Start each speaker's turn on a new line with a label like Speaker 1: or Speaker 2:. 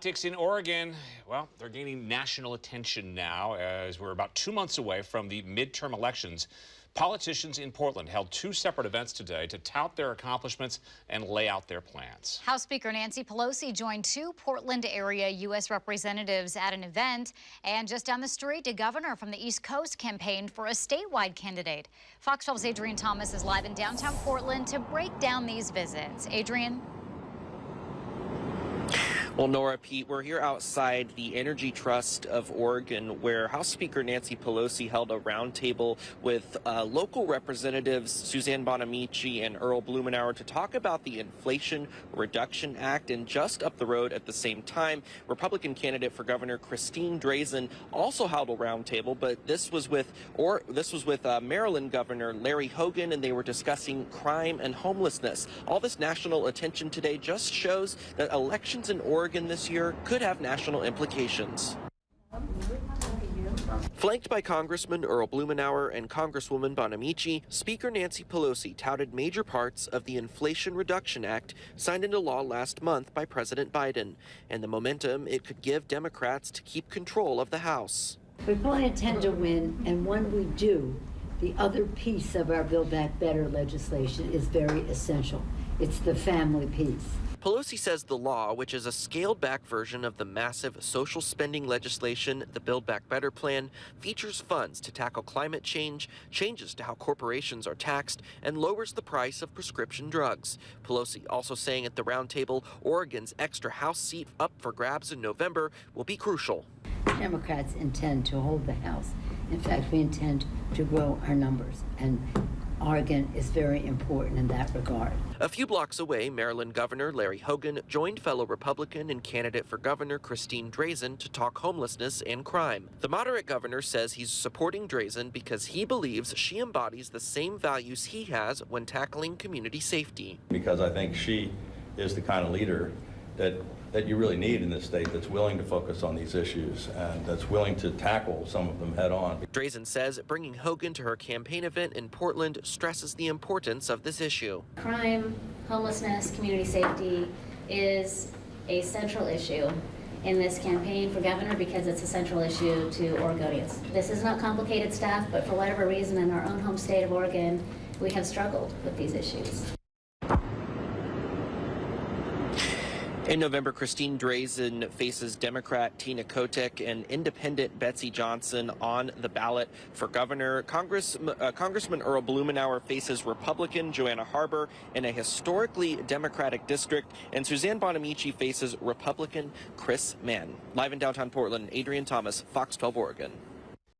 Speaker 1: Politics in Oregon, well, they're gaining national attention now as we're about 2 months away from the midterm elections. Politicians in Portland held two separate events today to tout their accomplishments and lay out their plans.
Speaker 2: House Speaker Nancy Pelosi joined two Portland area U.S. representatives at an event, and just down the street, a governor from the East Coast campaigned for a statewide candidate. Fox 12's Adrian Thomas is live in downtown Portland to break down these visits. Adrian?
Speaker 3: Well, Nora, Pete, we're here outside the Energy Trust of Oregon, where House Speaker Nancy Pelosi held a roundtable with local representatives Suzanne Bonamici and Earl Blumenauer to talk about the Inflation Reduction Act. And just up the road at the same time, Republican candidate for governor Christine Drazan also held a roundtable, but this was with Maryland Governor Larry Hogan, and they were discussing crime and homelessness. All this national attention today just shows that elections in Oregon this year could have national implications. Flanked by Congressman Earl Blumenauer and Congresswoman Bonamici, Speaker Nancy Pelosi touted major parts of the Inflation Reduction Act signed into law last month by President Biden, and the momentum it could give Democrats to keep control of the House.
Speaker 4: We fully intend to win, and when we do, the other piece of our Build Back Better legislation is very essential. It's the family piece.
Speaker 3: Pelosi says the law, which is a scaled-back version of the massive social spending legislation, the Build Back Better plan, features funds to tackle climate change, changes to how corporations are taxed, and lowers the price of prescription drugs. Pelosi also saying at the roundtable, Oregon's extra House seat up for grabs in November will be crucial.
Speaker 4: Democrats intend to hold the House. In fact, we intend to grow our numbers, and Oregon is very important in that regard.
Speaker 3: A few blocks away, Maryland Governor Larry Hogan joined fellow Republican and candidate for governor Christine Drazan to talk homelessness and crime. The moderate governor says he's supporting Drazan because he believes she embodies the same values he has when tackling community safety.
Speaker 5: Because I think she is the kind of leader that you really need in this state, that's willing to focus on these issues and that's willing to tackle some of them head on.
Speaker 3: Drazan says bringing Hogan to her campaign event in Portland stresses the importance of this issue.
Speaker 6: Crime, homelessness, community safety is a central issue in this campaign for governor because it's a central issue to Oregonians. This is not complicated stuff, but for whatever reason in our own home state of Oregon, we have struggled with these issues.
Speaker 3: In November, Christine Drazan faces Democrat Tina Kotek and Independent Betsy Johnson on the ballot for governor. Congressman Earl Blumenauer faces Republican Joanna Harbor in a historically Democratic district, and Suzanne Bonamici faces Republican Chris Mann. Live in downtown Portland, Adrian Thomas, Fox 12 Oregon.